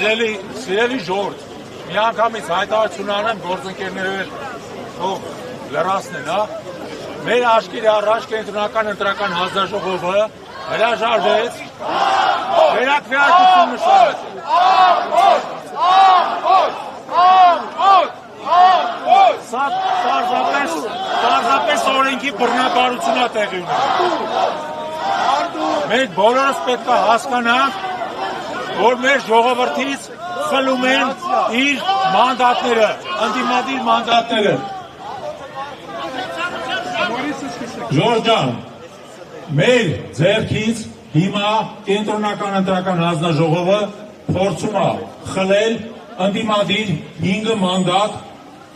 Սիրելի ժողովուրդ, մի անգամից հայտարարություն անեմ գործընկերները թող լրացնեն, հա։ Մեր աչքերի առաջ կենտրոնական ընտրական հանձնաժողովը հրաժարվեց վերակվեարկություն նշանակել։ Սա պարզապես օրենքի բռնաբարություն է տեղի ունենում։ Մենք բոլորս պետք է հասկանանք, որ մեր ժողովրդից խլում են իր մանդատները, ընդդիմադիր մանդատները։ Ժորժ ջան, մեր ձեռքից հիմա կենտրոնական ընտրական հանձնաժողովը փորձում է խլել ընդդիմադիր 5 մանդատ,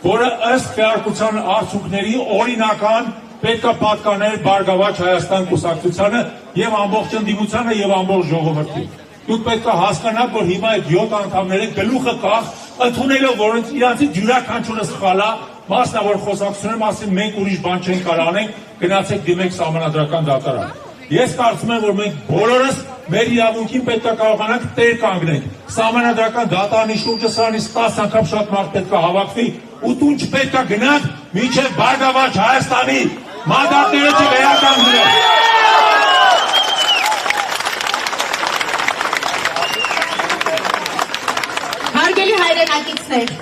որը ըստ քվեարկության արդյունքների օրինական պետք է պատկաներ Բարգավաճ Հայաստան կուսակցությանը եւ ամբողջ ընդդիմությանը եւ ամբողջ ժողովրդին։ Դուք պետք է հասկանաք, որ հիմա այդ 7 անդամները գլուխը կախ ընդունելով, որ իրանցից յուրաքանչյուրը սխալ է, մասնավոր խոսակցությունների մասին մենք ուրիշ բան չենք կարող անենք, գնացեք դիմեք սահմանադրական դատարան։ Ես կարծում եմ, որ մենք բոլորս մեր իրավունքին պետք է կարողանանք տեր կանգնենք։ Սահմանադրական դատարանի շուրջը սրանից 10 անգամ շատ մարդ պետք է հավաքվի ու տուն չպետք է գնանք, մինչև Բարգավաճ Հայաստանի մանդատները չվերականգնեն։ Հարգելի հայրենակիցներ,